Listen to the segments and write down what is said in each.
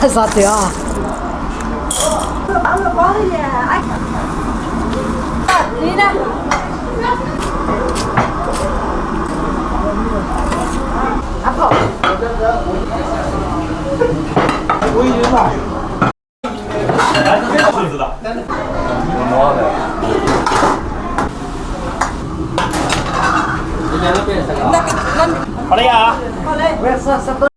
啥子啊？你呢？阿婆。我已经了。是的。好嘞呀！好嘞，我也是不。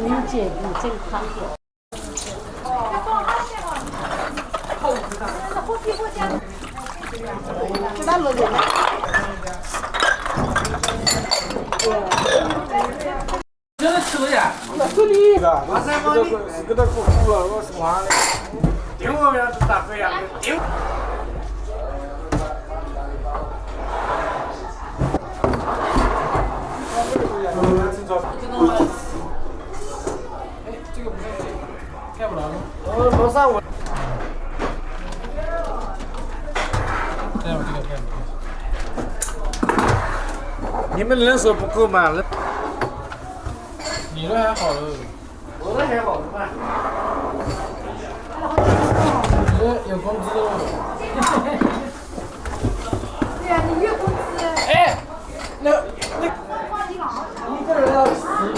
理解你这个款。这个吃不呀？这里的，我才把你给他苦了，我是完了。顶我呀，大哥呀，顶。这个不是看不到吗？罗上我。这样这个看。你们人手不够吗？你的还好了，我的还好嘛。有工资哦。对呀，你月工资。哎，那一个人要10个。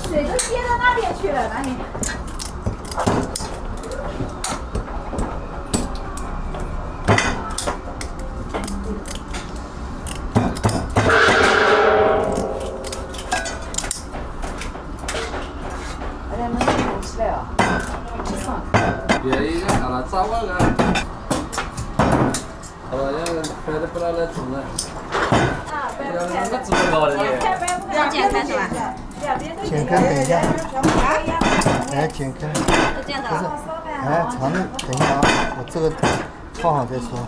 水都接到那边去了，那里。哎呀，能看起来啊！别一个，好了，找我个。好了，要拍的不拿来做了。要那个做高的。要剪开是吧？剪开等一下，哎，剪开，不是，哎，长的等一下啊，我这个放好再说。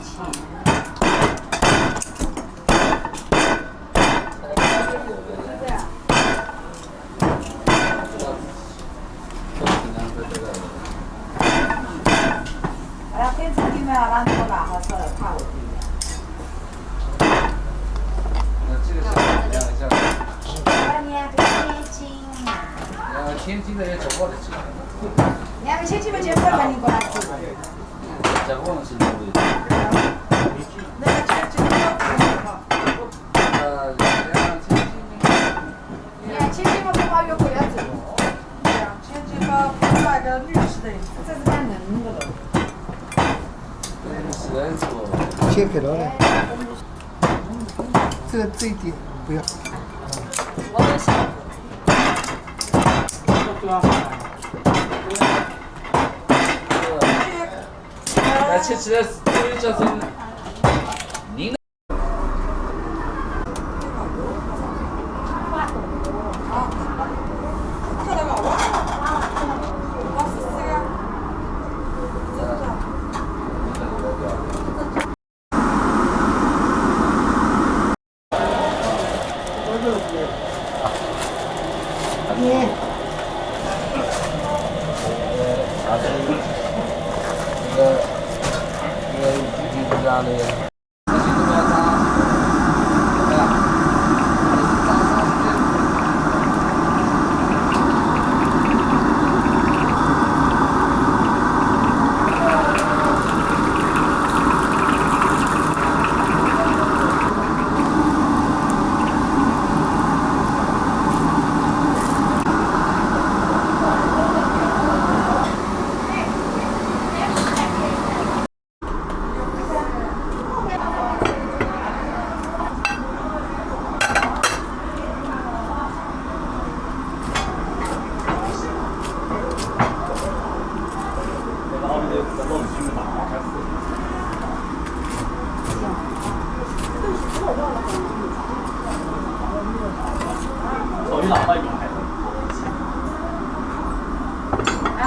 天津的也做过的吃。你还没千几块钱不把你过来吃。在我们是没有的。那个千几块不包约会要走。千几块那个律师的，这是干能的了。是做。切开了嘞。这一点不要。我都行。来，吃的这是您的。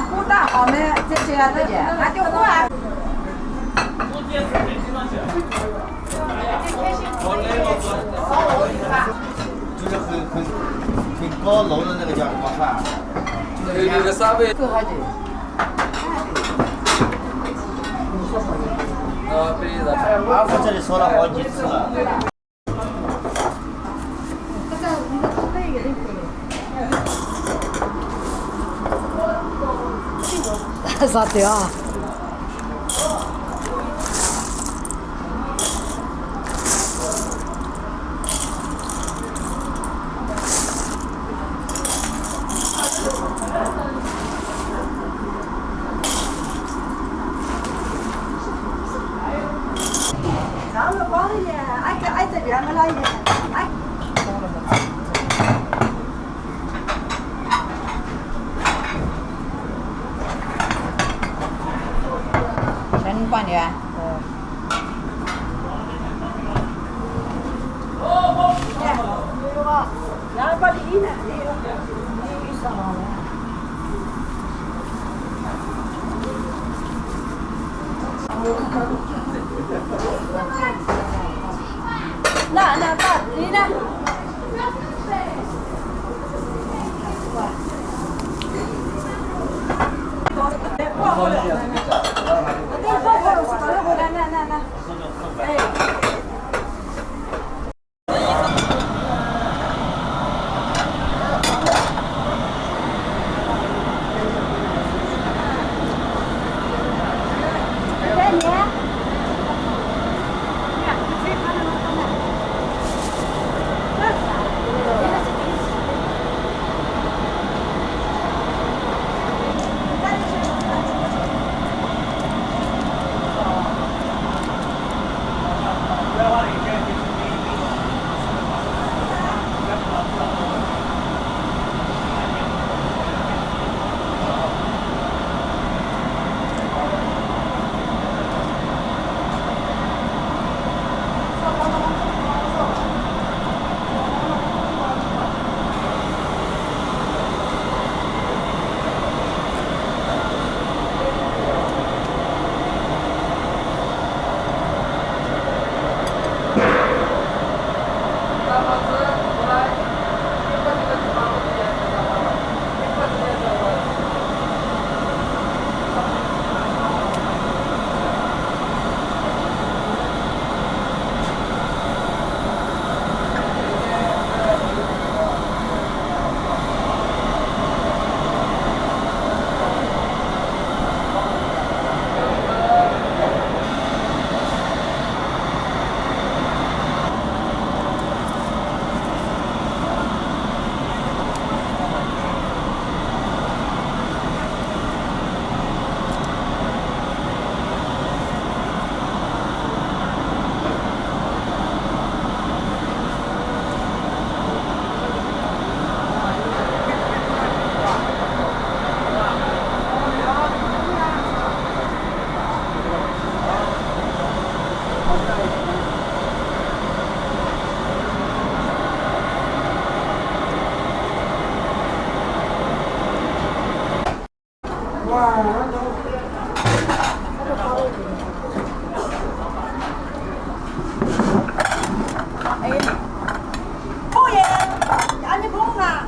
火大好呢，这样子的，那就火啊。就是很高楼的那个叫什么饭？那个沙贝。对的。我这里说了好几次了。啥子啊？咱们光的，挨这边的了也，哎。全管的。然后把你呢，你上了。那爸，你呢？来，哎。红叶，呀你红啊？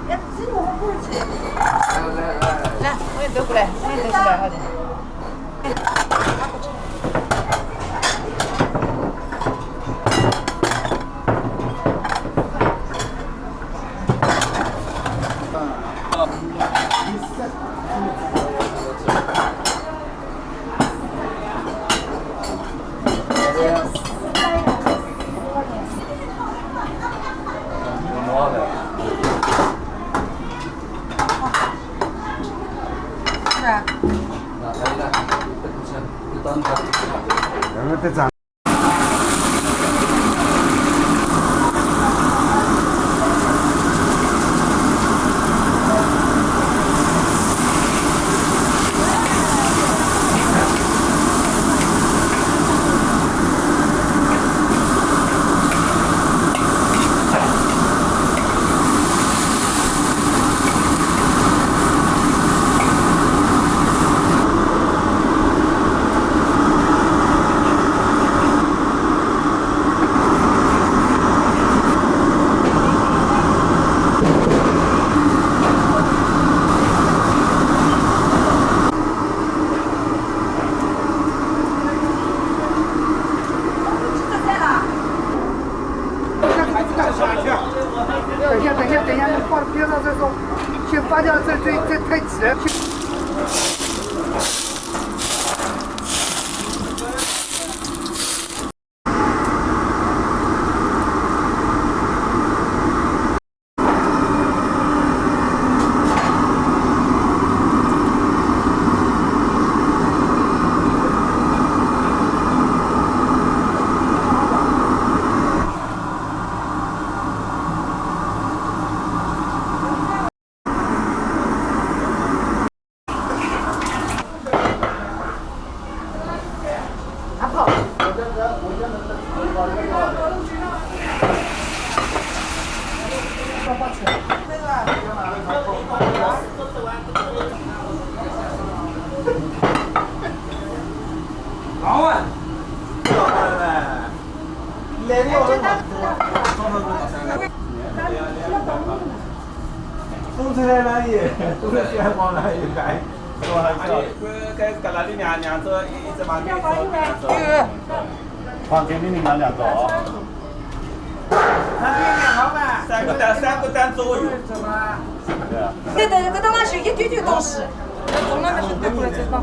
也只弄不是去。来，我也得过来，我也得过来，好的。等一下，你放边上再说，先发酵，这太急了。都是在那里，都是喜欢往那里改，是吧？该搁那里晾着，一直往里走。放给你们晾着哦。三个单左右。对对，搁到那去一丢丢东西，从那边去丢过来再放。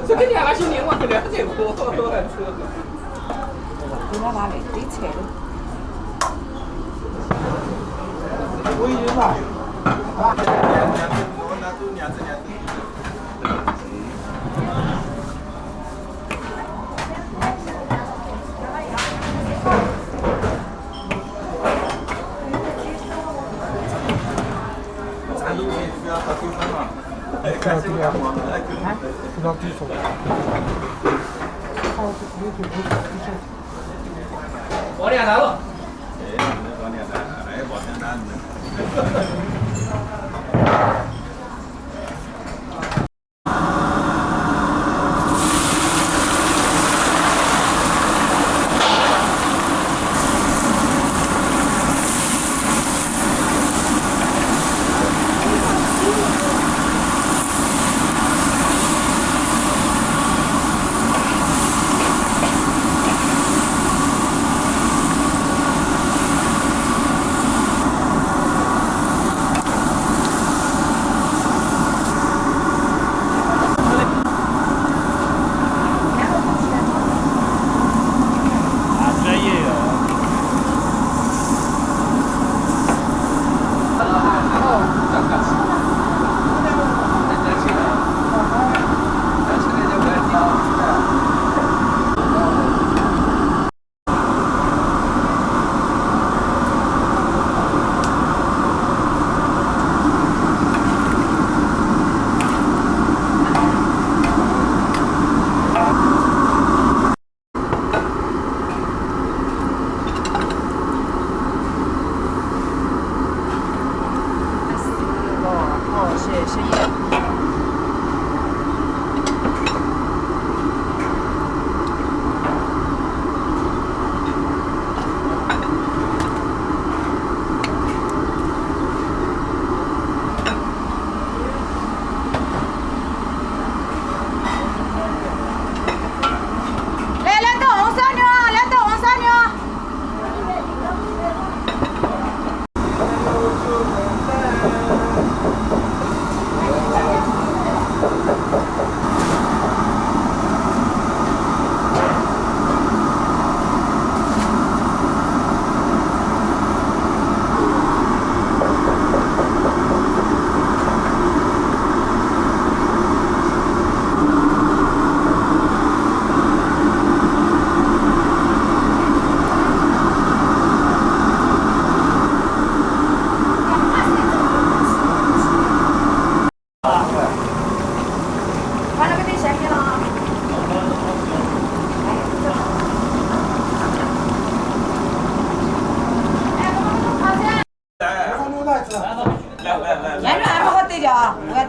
这个两个兄弟我不了解过。给我拿来对菜的。我已经把。我俩来了。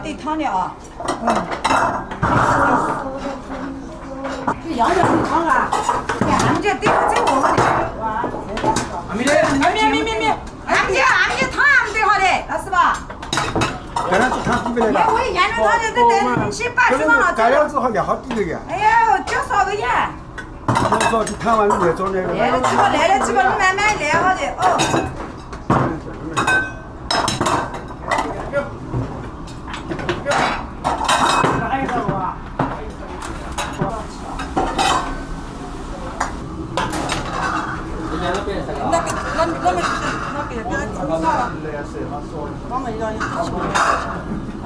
得烫的啊。这羊肉很烫啊。俺们这对好这我们的。阿米的，俺们这烫俺们对好的，老师吧？改良是烫几百来的。我也研究他的，这你先把这放了。改良之后两好几个月。哎呀，就少个盐。我说你烫完你再做那个。来了几个，你慢慢来好的哦。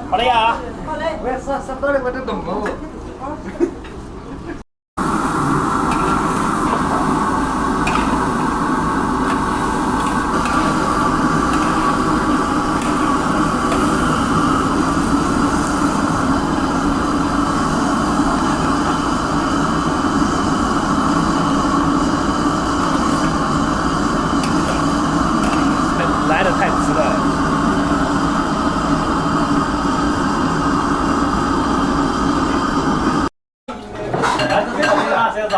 好了呀。我也啥道理我都懂不。来的太迟了。来这边啊，这样子啊。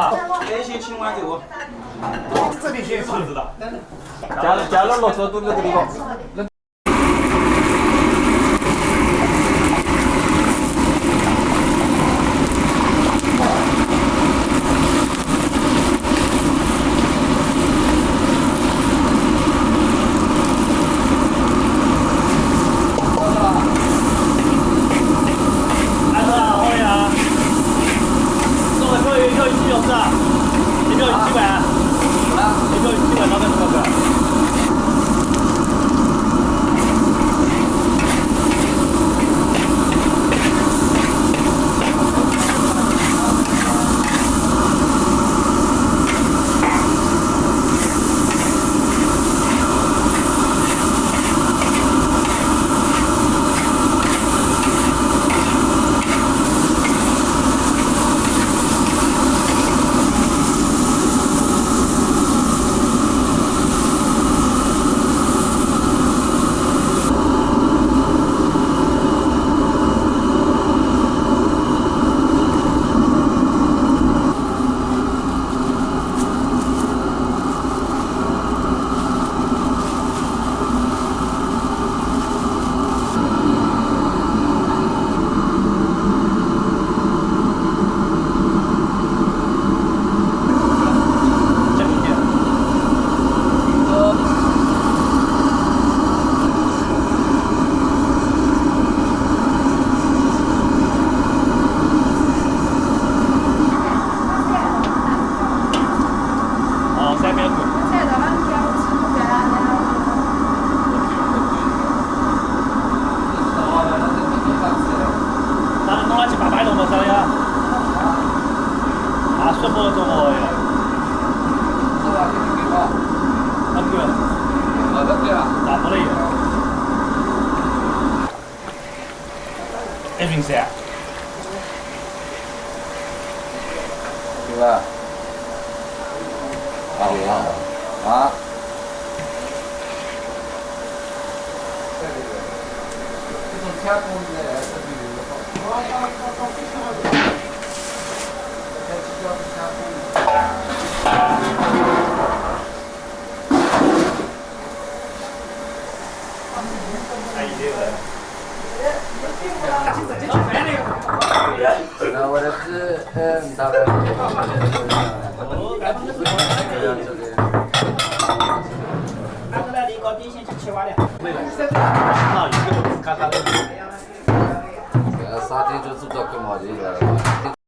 先清完这个。这里先是的。加了骆驼肚那个地方。噻。对吧？啊。这种天空的是比如那我的是大概那个呢，你搞电线就切完了。对了，那一个看他的。沙丁就做到更好的了。